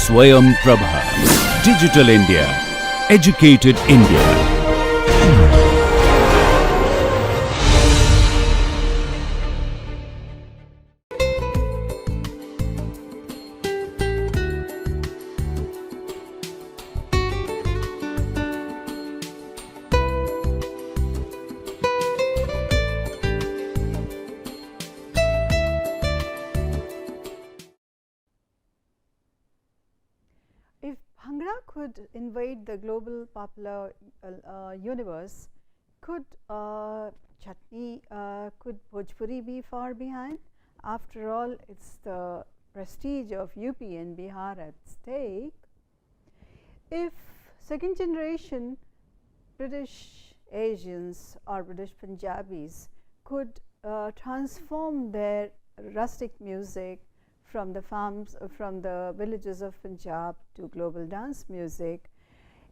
Swayam Prabha. Digital India. Educated India. If Bhangra could invade the global popular universe, could Chutney, could Bhojpuri be far behind? After all, it's the prestige of UP and Bihar at stake. If second generation British Asians or British Punjabis could transform their rustic music from the farms, from the villages of Punjab to global dance music,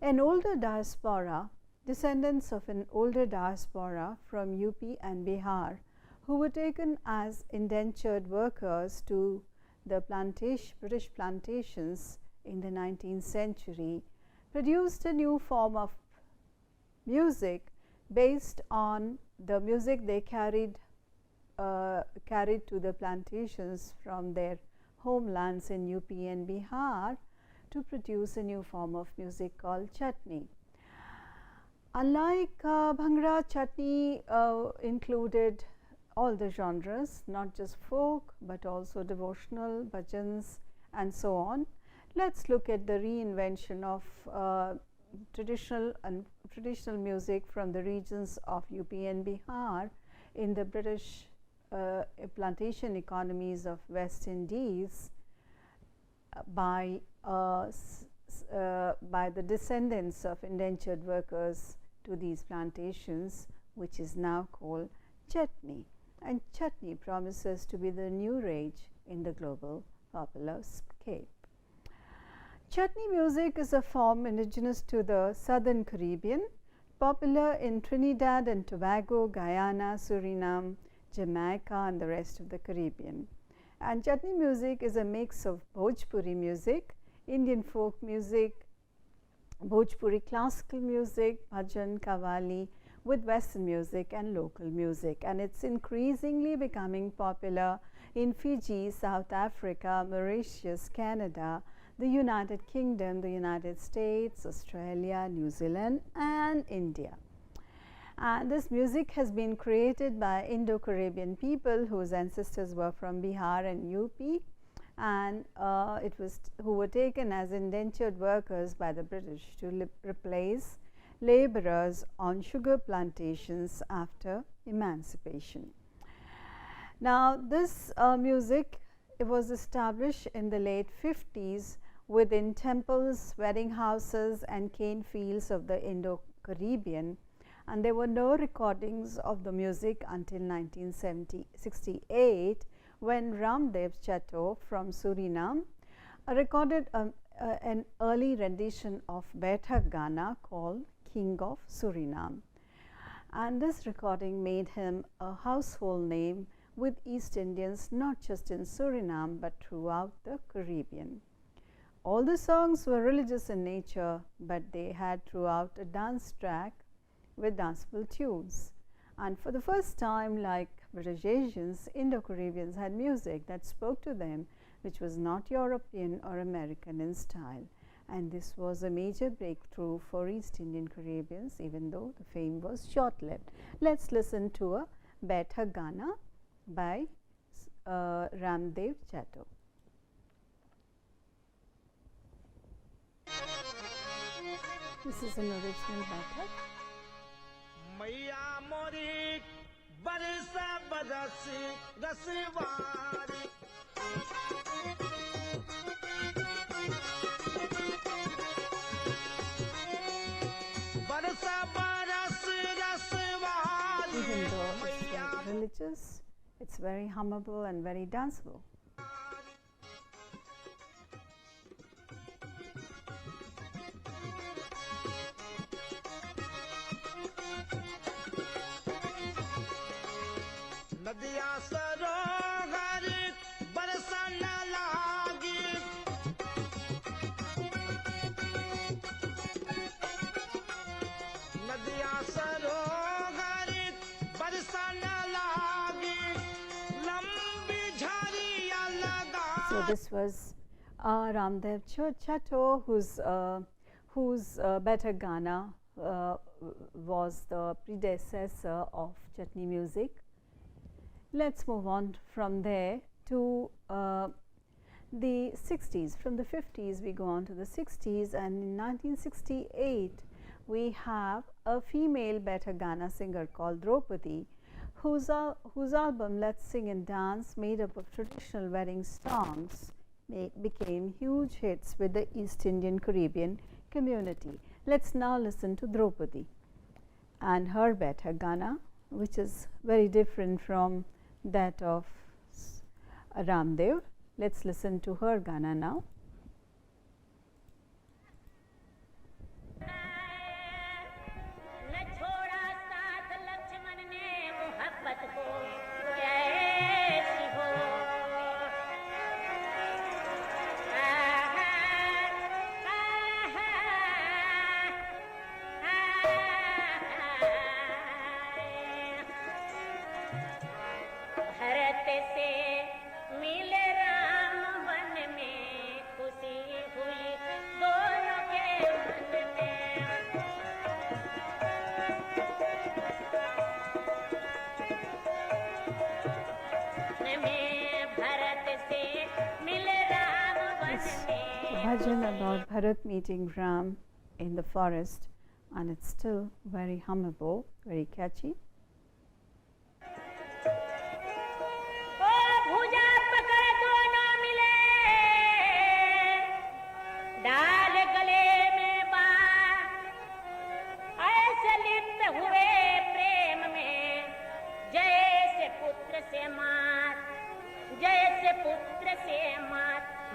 an older diaspora, descendants of an older diaspora from UP and Bihar, who were taken as indentured workers to the British plantations in the 19th century, produced a new form of music based on the music they carried to the plantations from their homelands in UP and Bihar to produce a new form of music called Chutney. Unlike Bhangra, Chutney included all the genres, not just folk but also devotional, bhajans and so on. Let's look at the reinvention of traditional music from the regions of UP and Bihar in the British plantation economies of West Indies by the descendants of indentured workers to these plantations, which is now called Chutney. And Chutney promises to be the new rage in the global popular scape. Chutney music is a form indigenous to the southern Caribbean, popular in Trinidad and Tobago, Guyana, Suriname, Jamaica and the rest of the Caribbean. And Chutney music is a mix of Bhojpuri music, Indian folk music, Bhojpuri classical music, bhajan, qawwali, with Western music and local music. And it's increasingly becoming popular in Fiji, South Africa, Mauritius, Canada, the United Kingdom, the United States, Australia, New Zealand and India. And this music has been created by Indo-Caribbean people whose ancestors were from Bihar and UP, and who were taken as indentured workers by the British to replace laborers on sugar plantations after emancipation. Now, this music, it was established in the late 50s within temples, wedding houses and cane fields of the Indo-Caribbean, and there were no recordings of the music until 1968, when Ramdev Chatto from Suriname recorded an early rendition of Baithak Gana called King of Suriname. And this recording made him a household name with East Indians, not just in Suriname but throughout the Caribbean. All the songs were religious in nature, but they had throughout a dance track with danceable tunes. And for the first time, like British Asians, Indo-Caribbeans had music that spoke to them, which was not European or American in style. And this was a major breakthrough for East Indian Caribbeans, even though the fame was short-lived. Let's listen to a Baithak Gana by Ramdev Chatto. This is an original Baithak. मैया मोरी बरसा बरस रसवारी बरसा बरस रसवारी. Even though it's religious, it's very hummable and very danceable. नदिया सरोवर बरसन लागी So this was Ramdev Chatto, whose Better Gana was the predecessor of Chutney music. Let's move on from there to the 60s. From the 50s we go on to the 60s, and in 1968 we have a female Better Gana singer called Draupadi, whose album Let's Sing and Dance, made up of traditional wedding songs, became huge hits with the East Indian Caribbean community. Let's now listen to Draupadi and her Better Gana, which is very different from that of Ramdev. Let's listen to her Gana now. Bhajan about Bharat meeting Ram in the forest, and it's still very hummable, very catchy.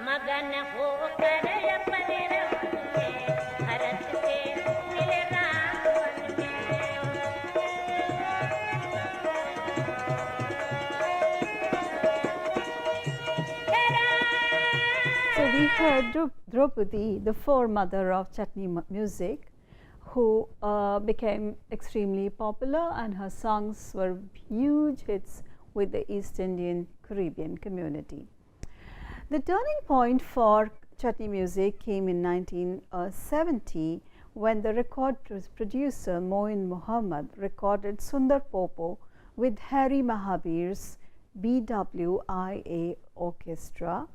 मगन होकर अपने रंग में भरत से मिले Ram one में। So we heard Draupadi, the foremother of Chutney music, who became extremely popular, and her songs were huge hits with the East Indian Caribbean community. The turning point for Chutney music came in 1970 when the record producer Moin Muhammad recorded Sundar Popo with Harry Mahabir's BWIA Orchestra.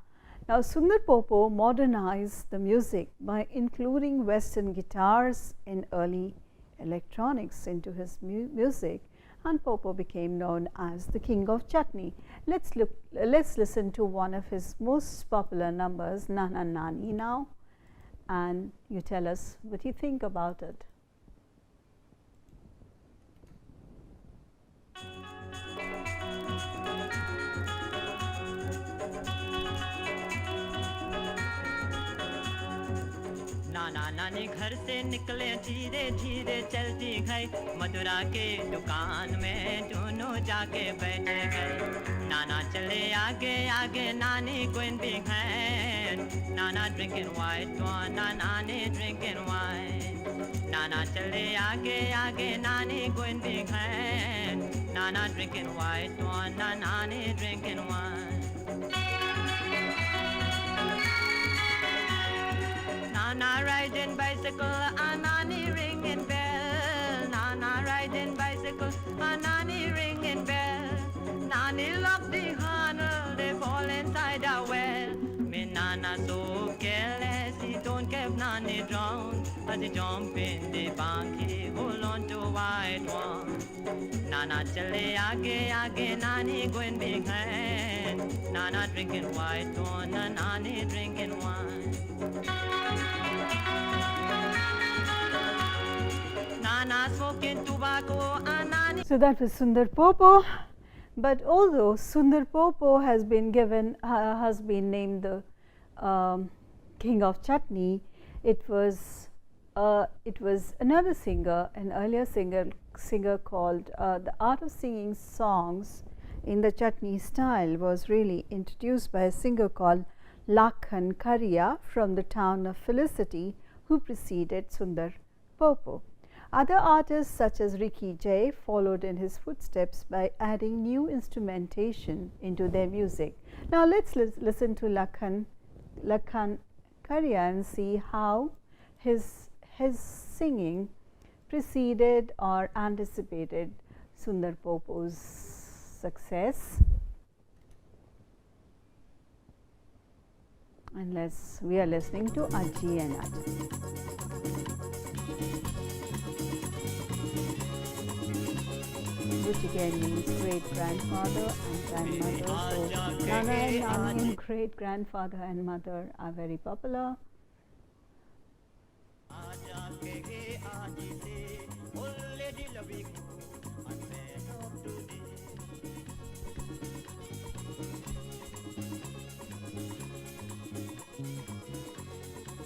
Now Sundar Popo modernized the music by including Western guitars and early electronics into his music, and Popo became known as the king of Chutney. Let's listen to one of his most popular numbers, Nana Nani, now, and you tell us what you think about it. नाना नानी घर से निकले धीरे धीरे चलती गई, मथुरा के दुकान में दोनों जाके बैठे गए। नाना चले आगे आगे, नानी going behind. Nana drinking white wine, नानी drinking wine. नाना चले आगे आगे, नानी going behind. Nana drinking white wine, नानी drinking wine. Nana riding bicycle, Anani ringing bell. Nana riding bicycle, Anani ringing bell. Nani lock the handle, they fall inside a well. Me Nana so careless, he don't keep Nani drown. As he jump in the bank, he hold on to white one. Nana chale aage aage, Nani going behind. Nana drinking white one, and Nani drinking wine. So that was Sundar Popo. But although Sundar Popo has been named the king of Chutney, it was another singer, an earlier singer called the art of singing songs in the Chutney style was really introduced by a singer called Lakhan Kariya from the town of Felicity, who preceded Sundar Popo. Other artists such as Ricky Jay followed in his footsteps by adding new instrumentation into their music. Now let's listen to Lakhan Karia and see how his singing preceded or anticipated Sundar Popo's success. And we are listening to Aji and Aji. Which again means great grandfather and grandmother. So Nana and Nani, great grandfather and mother, are very popular.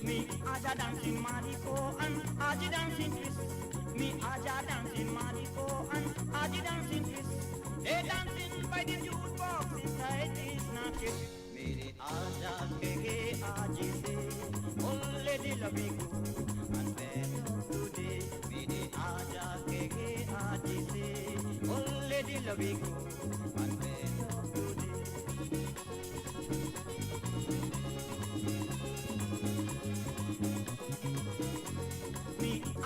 Me aja dancing Mariko and Aji dancing twist. Me aja dancing Mariko and Aji dancing twist. They dancing by the jukebox inside this market. Mere aja ke Aji se, olle di labi ko and ben today. Mere aja ke Aji se, olle di labi ko and ben today.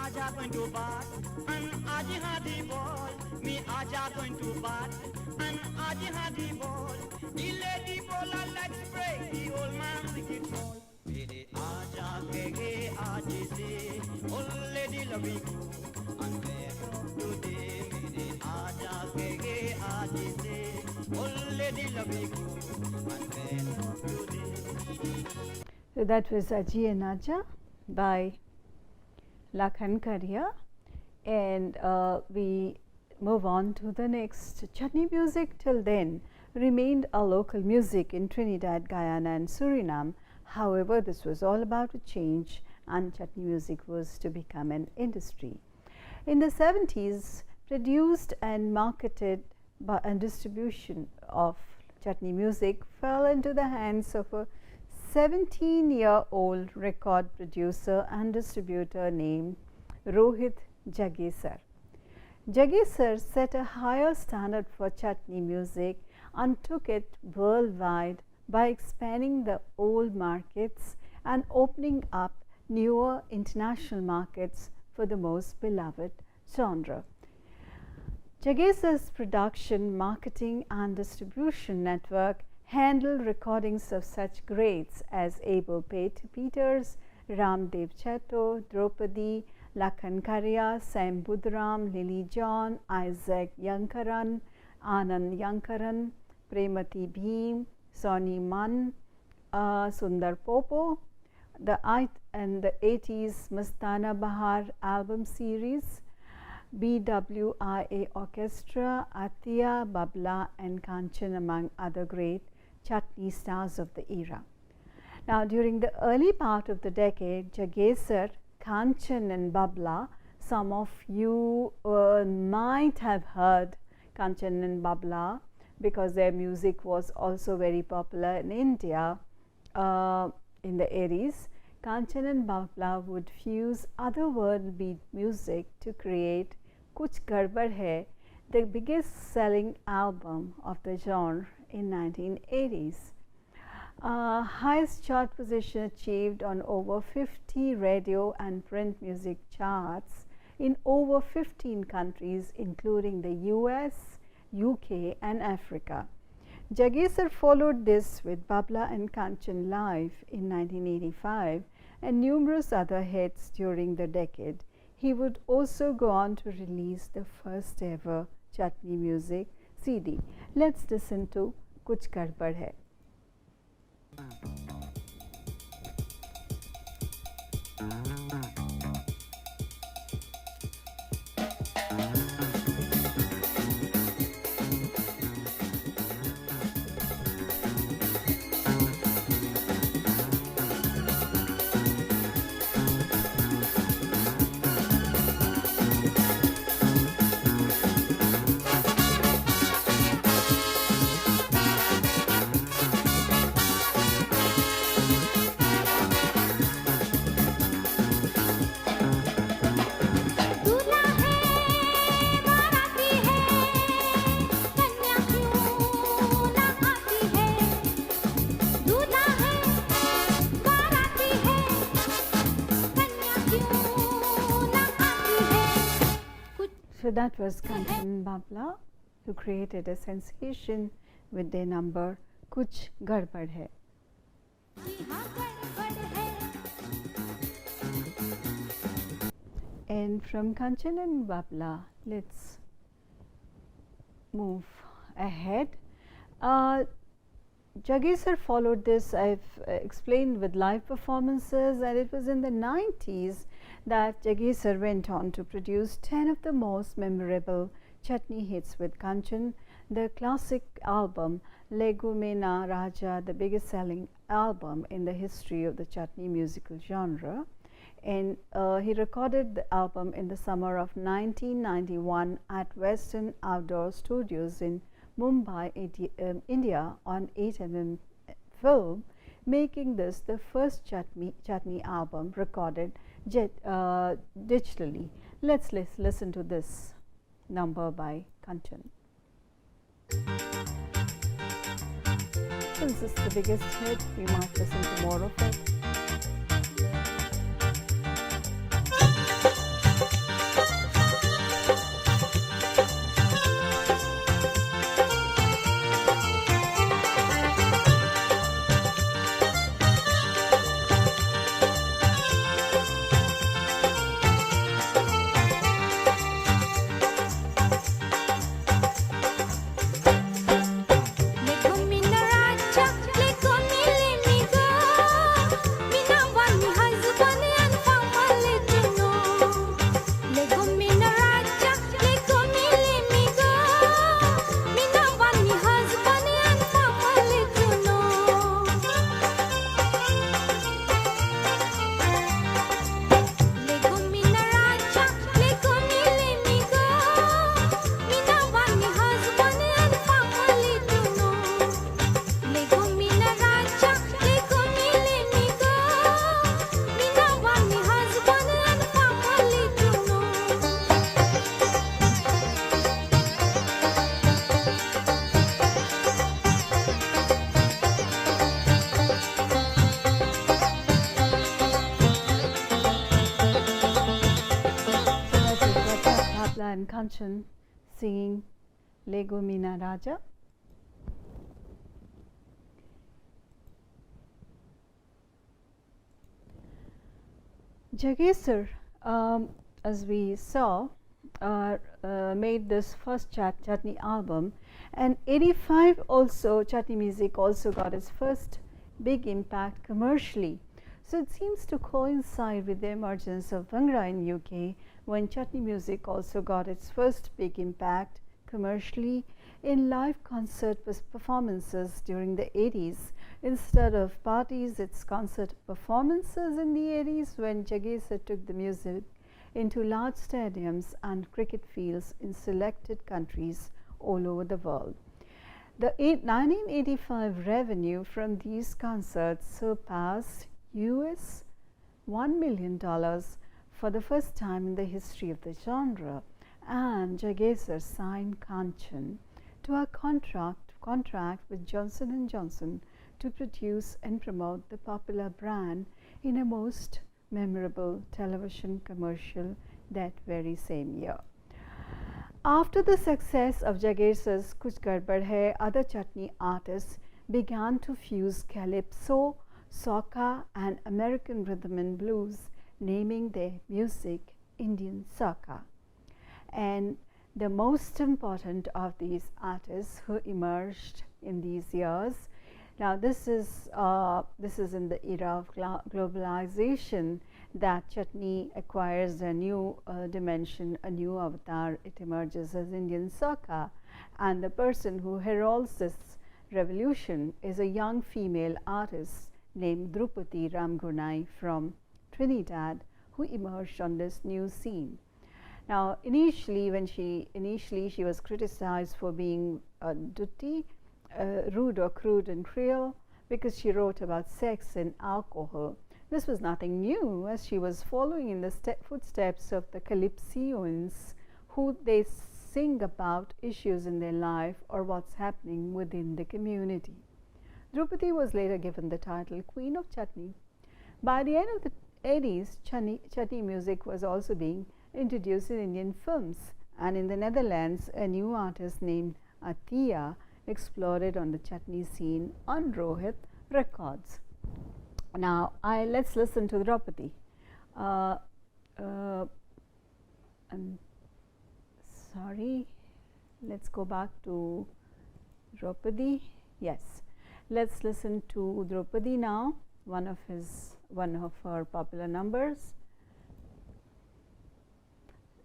Aja going to bat and Aji had the ball. Me Aja going to bat and Aji had the ball. The lady bowler let's break the old man wicket ball. Mere Aja ke Aji se, old lady labi ko and ben today. Mere Aja ke Aji se, old lady labi ko and ben today. So that was Aji and Aja by Lakhan Karia, and we move on to the next. Chutney music till then remained a local music in Trinidad, Guyana and Suriname. However, this was all about to change and chutney music was to become an industry. In the 70s, produced and marketed and distribution of chutney music fell into the hands of a 17-year-old record producer and distributor named Rohit Jagesar. Jagesar set a higher standard for chutney music and took it worldwide by expanding the old markets and opening up newer international markets for the most beloved genre. Jagesar's production, marketing and distribution network handled recordings of such greats as Abel Peters, Ramdev Chetto, Draupadi, Lakhan Karia, Sam Budram, Lily John, Isaac Yankaran, Anand Yankaran, Premati Bhim, Sonny Mann, Sundar Popo, the 80s Mastana Bahar album series, BWIA Orchestra, Atiya, Babla and Kanchan among other great chutney stars of the era. Now, during the early part of the decade, Jagesar, Kanchan and Babla, some of you might have heard Kanchan and Babla because their music was also very popular in India in the 80s. Kanchan and Babla would fuse other world beat music to create Kuch Gadbad Hai, the biggest selling album of the genre in 1980s. Highest chart position achieved on over 50 radio and print music charts in over 15 countries including the US, UK and Africa. Jagesar followed this with Babla and Kanchan Live in 1985 and numerous other hits during the decade. He would also go on to release the first ever chutney music CD. Let's listen to Kuch Gadbad Hai. So that was Kanchan Babla, who created a sensation with their number Kuch Gadbad Hai. And from Kanchan and Babla, let's move ahead. Jagisar followed this, I've explained, with live performances, and it was in the 90s that Jagisar went on to produce 10 of the most memorable chutney hits with Kanchan. The classic album Legu Mena Raja, the biggest selling album in the history of the chutney musical genre, and he recorded the album in the summer of 1991 at Western Outdoor Studios in Mumbai, India on 8mm film, making this the first chutney album recorded digitally. Let's listen to this number by Kanchan. Since it's the biggest hit, we might listen to more of it. And Kanchan singing Lego Meena Raja. Jagisar, as we saw, made this first chutney album, and 85 also chutney music also got its first big impact commercially. So it seems to coincide with the emergence of Bhangra in UK, when chutney music also got its first big impact commercially in live concert performances during the 80s. Instead of parties, it's concert performances in the 80s, when Jagisar took the music into large stadiums and cricket fields in selected countries all over the world. The 1985 revenue from these concerts surpassed US $1 million for the first time in the history of the genre, and Jagisar signed Kanchan to a contract with Johnson & Johnson to produce and promote the popular brand in a most memorable television commercial that very same year. After the success of Jagisar's Kuch Gadbad Hai, other chutney artists began to fuse calypso, soca and American rhythm and blues, naming their music Indian soca. And the most important of these artists who emerged in these years, now this is in the era of globalization that chutney acquires a new dimension, a new avatar. It emerges as Indian soca, and the person who heralds this revolution is a young female artist named Drupadi Ramgunai from Trinidad, who emerged on this new scene. Now, initially she was criticized for being dirty, rude or crude and cruel, because she wrote about sex and alcohol. This was nothing new, as she was following in the footsteps of the Calypsians, who they sing about issues in their life or what's happening within the community. Drupadi was later given the title Queen of Chutney. By the end of the 80s, chutney music was also being introduced in Indian films. And in the Netherlands, a new artist named Atia exploded on the chutney scene on Rohit Records. Now, let's listen to Draupadi. I'm sorry, let's go back to Draupadi. Yes, let's listen to Draupadi now, one of her popular numbers.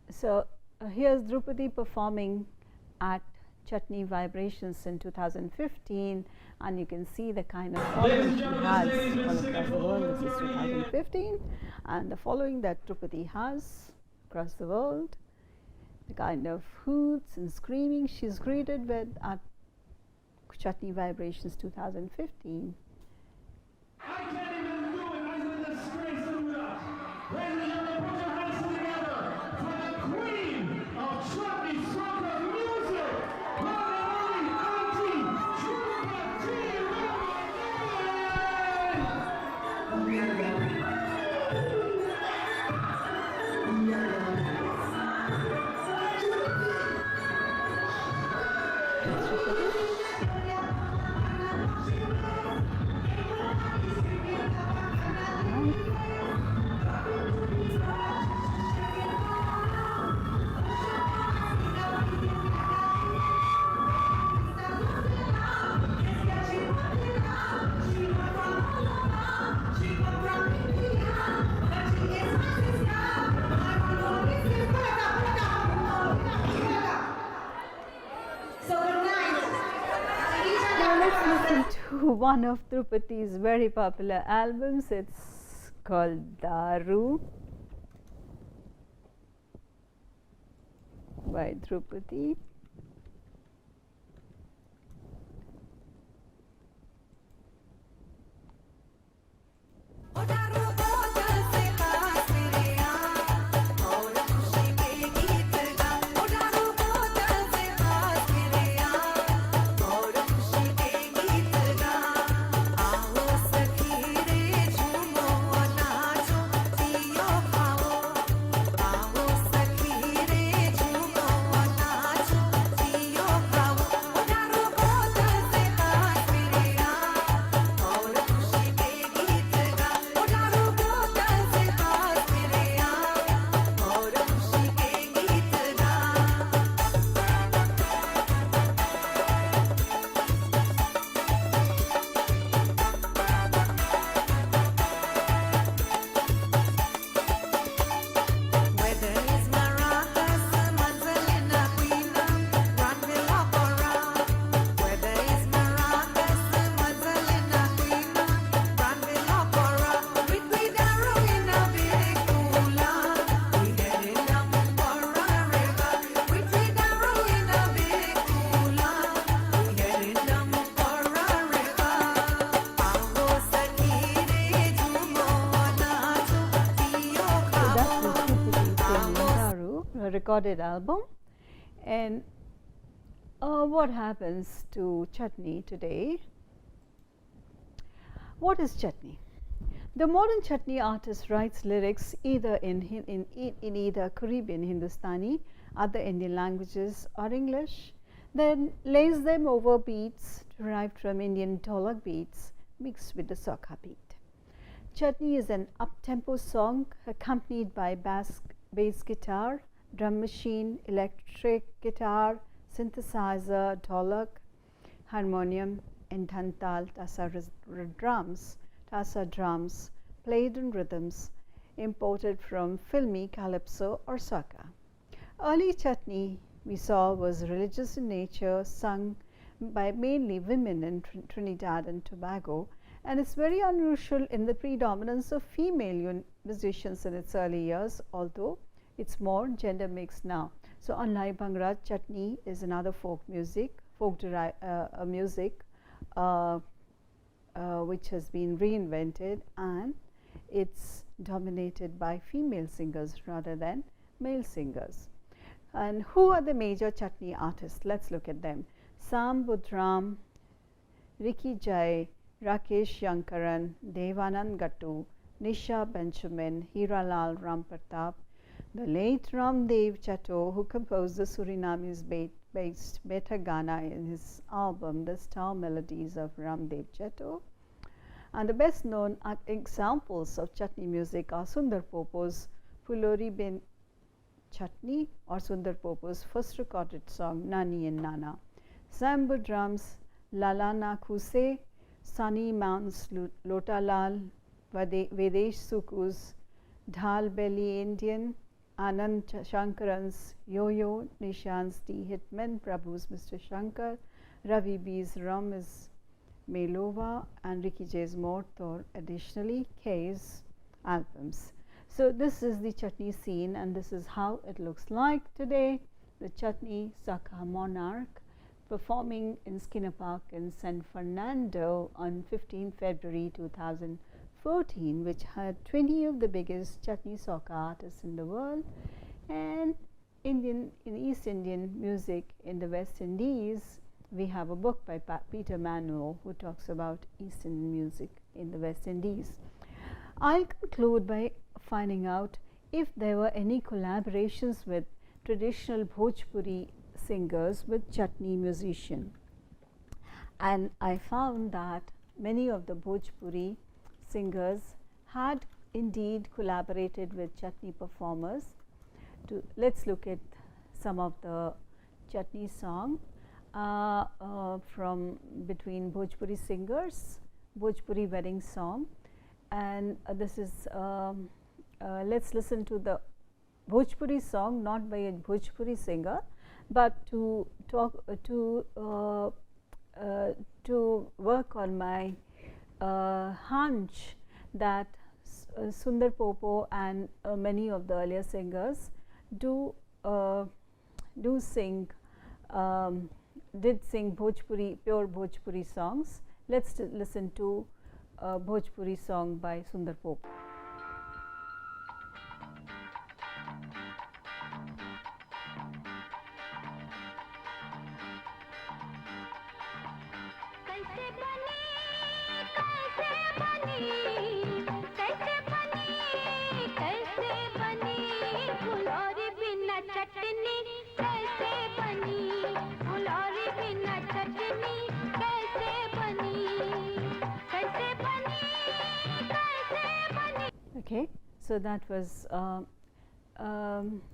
So here's Draupadi performing at Chutney Vibrations in 2015, and you can see the kind of following she has all across the world. This is 2015, and the following that Draupadi has across the world, the kind of hoots and screaming she's greeted with at Chutney Vibrations 2015. I can't even do it. I'm in the disgrace of Buddha. Ladies and gentlemen, put your hands together for the queen of Chutney soca music, one and only Auntie One of Draupadi's very popular albums. It's called Daru by Draupadi. Recorded album. And what happens to chutney today? What is chutney? The modern chutney artist writes lyrics either in either Caribbean Hindustani, other Indian languages, or English, then lays them over beats derived from Indian dholak beats mixed with the soca beat. Chutney is an up-tempo song accompanied by bass guitar, drum machine, electric guitar, synthesizer, dholak, harmonium, and dhantal tasa drums played in rhythms imported from filmy calypso or soca. Early chutney we saw was religious in nature, sung by mainly women in Trinidad and Tobago, and it's very unusual in the predominance of female musicians in its early years, although it's more gender mixed now. So unlike Bhangra, chutney is another folk music which has been reinvented, and it's dominated by female singers rather than male singers. And who are the major chutney artists? Let's look at them. Sam Budram, Ricky Jai, Rakesh Yankaran, Devanand Gattu, Nisha Benjamin, Hiralal Rampratap, the late Ramdev Chatto, who composed the Surinamese-based Beta Gana in his album The Star Melodies of Ramdev Chatto. And the best known examples of chutney music are Sundar Popo's Fulori Bin Chutney or Sundar Popo's first recorded song Nani and Nana, Sambu Drums, Lalana Khuse, Sunny Man's Lotalal, Vedesh Suku's Dhal Belly Indian, Anand Shankaran's Yo-Yo, Nishan's D Hitman, Prabhu's Mr. Shankar, Ravi B's Rum is Melova, and Ricky J's Mortor, additionally K's albums. So this is the chutney scene, and this is how it looks like today. The Chutney Soca Monarch performing in Skinner Park in San Fernando on 15 February 2014, which had 20 of the biggest chutney soca artists in the world, and in East Indian music in the West Indies. We have a book by Peter Manuel who talks about East Indian music in the West Indies. I'll conclude by finding out if there were any collaborations with traditional Bhojpuri singers with chutney musician, and I found that many of the Bhojpuri singers had indeed collaborated with chutney performers. Let's look at some of the chutney song from between Bhojpuri singers, Bhojpuri wedding song, and this is let's listen to the Bhojpuri song, not by a Bhojpuri singer, but to work on my hunch that Sundar Popo and many of the earlier singers did sing Bhojpuri, pure Bhojpuri songs. Let's listen to a Bhojpuri song by Sundar Popo. Okay, so that was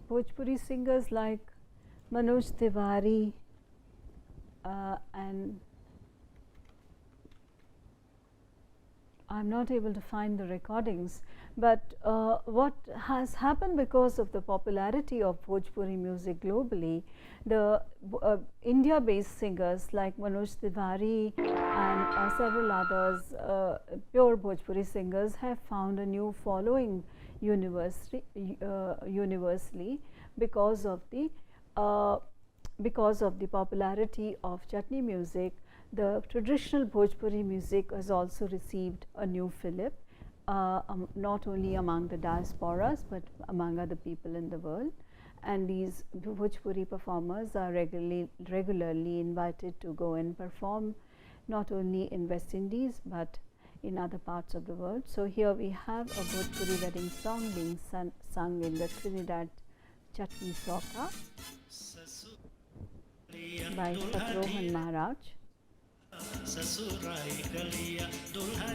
Bhojpuri singers like Manoj Tiwari and I'm not able to find the recordings, but what has happened because of the popularity of Bhojpuri music globally, the India-based singers like Manoj Tiwari and several others, pure Bhojpuri singers, have found a new following universally because of the popularity of chutney music. The traditional Bhojpuri music has also received a new fillip, not only among the diasporas but among other people in the world. And these Bhojpuri performers are regularly invited to go and perform not only in West Indies but in other parts of the world. So here we have a Bhojpuri wedding song being sung in the Trinidad Chutney Soca by Satrohan Maharaj. So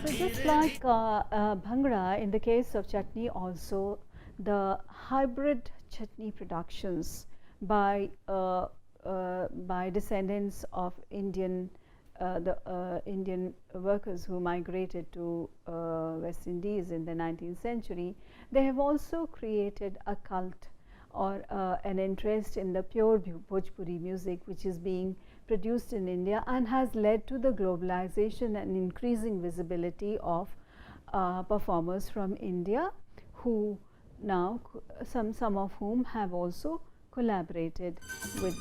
just like Bhangra, in the case of chutney also, the hybrid chutney productions by descendants of Indian workers who migrated to West Indies in the 19th century, they have also created a cult or an interest in the pure Bhojpuri music which is being produced in India, and has led to the globalization and increasing visibility of performers from India, who now some of whom have also collaborated with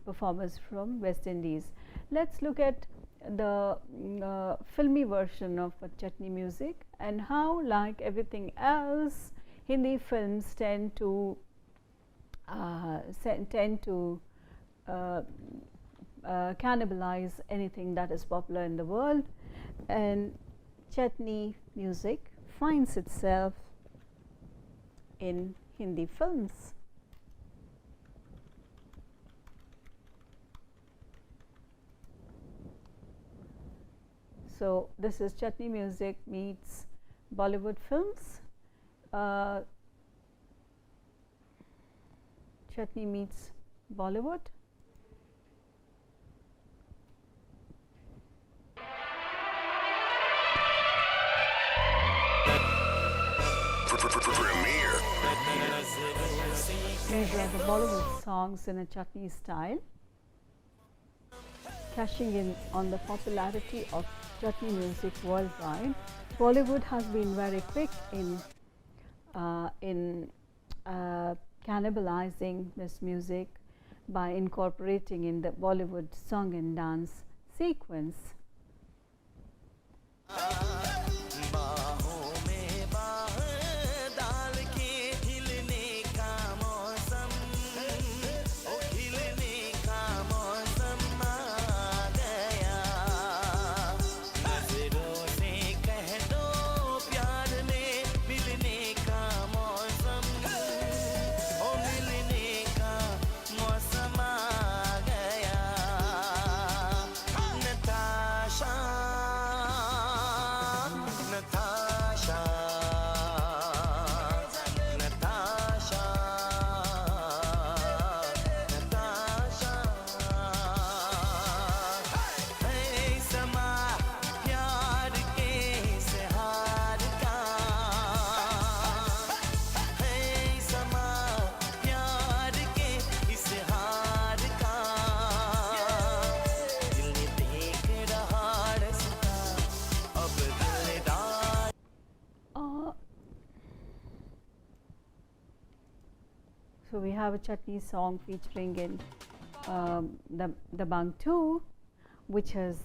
performers from West Indies. Let's look at the filmy version of chutney music and how, like everything else, Hindi films tend to cannibalize anything that is popular in the world, and chutney music finds itself in Hindi films. So, this is Chutney music meets Bollywood films. Chutney meets Bollywood. These are the Bollywood songs in a Chutney style, cashing in on the popularity of Chutney music worldwide. Bollywood has been very quick in cannibalizing this music by incorporating in the Bollywood song and dance sequence. So we have a Chutney song featuring in the Bang 2, which has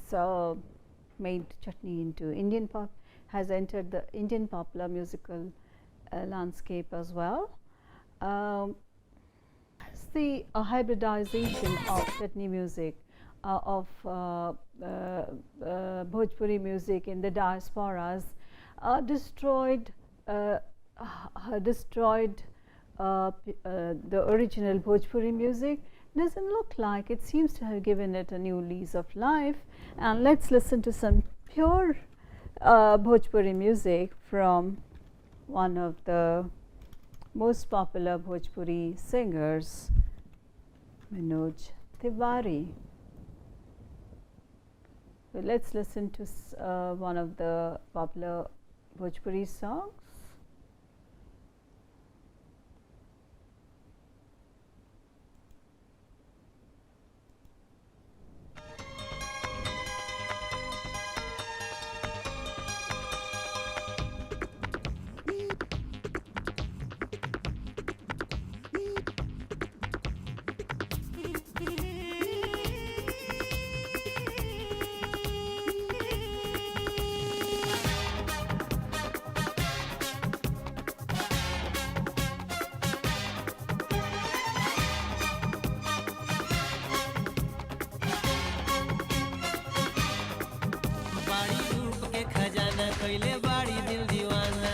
made Chutney into Indian pop, has entered the Indian popular musical landscape as well. It's the hybridization of Chutney music, of Bhojpuri music in the diasporas, destroyed the original Bhojpuri music. Doesn't look like it, seems to have given it a new lease of life. And let's listen to some pure Bhojpuri music from one of the most popular Bhojpuri singers, Manoj Tiwari. So let's listen to one of the popular Bhojpuri songs. कैले बाड़ी दिल दीवाना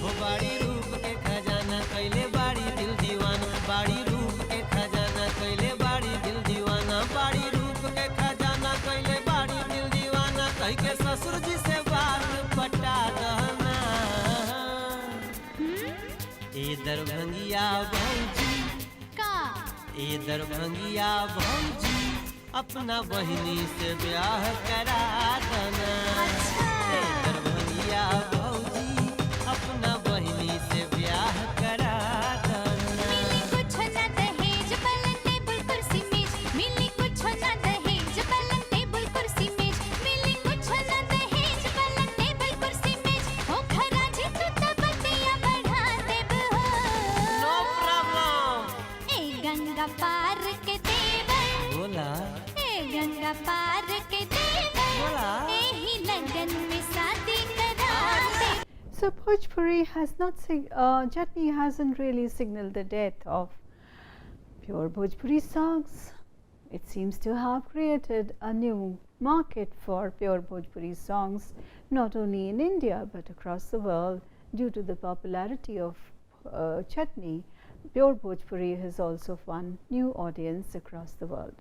हो बाड़ी रूप के खजाना कैले बाड़ी दिल दीवाना बाड़ी रूप के खजाना कैले बाड़ी दिल दीवाना बाड़ी रूप के खजाना कैले बाड़ी दिल दीवाना कह के ससुर जी से बात पटा दहना ए दरभंगिया भौजी का ए दरभंगिया भौजी अपना बहिनी से ब्याह करा दना ए दरभंगिया भौजी अपना बहिनी से ब्याह करा दना मिली कुछ ना दहेज पलंग टेबल कुर्सी मेज मिली कुछ ना दहेज पलंग टेबल कुर्सी मेज मिली कुछ ना दहेज पलंग टेबल कुर्सी मेज हो खराजी तू तो बतिया बढ़ा देब हो नो प्रॉब्लम ए गंगा पार के देवर बोला गंगा पार के देवर एही लगन में शादी करा दे. So Bhojpuri has not Chutney hasn't really signaled the death of pure Bhojpuri songs. It seems to have created a new market for pure Bhojpuri songs, not only in India but across the world. Due to the popularity of Chutney, pure Bhojpuri has also won new audience across the world.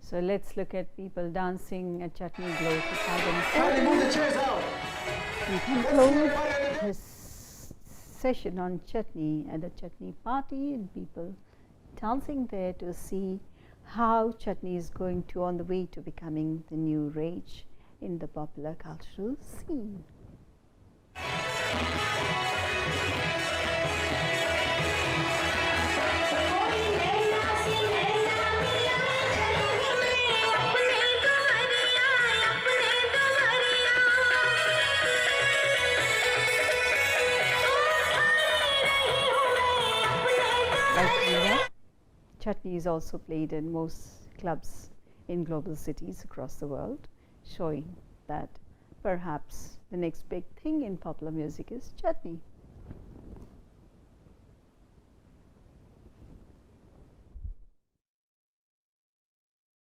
So let's look at people dancing at Chutney Glow 2007. We conclude this session on Chutney at a Chutney party, and people dancing there to see how Chutney is going to on the way to becoming the new rage in the popular cultural scene. Chutney is also played in most clubs in global cities across the world, showing that perhaps the next big thing in popular music is Chutney.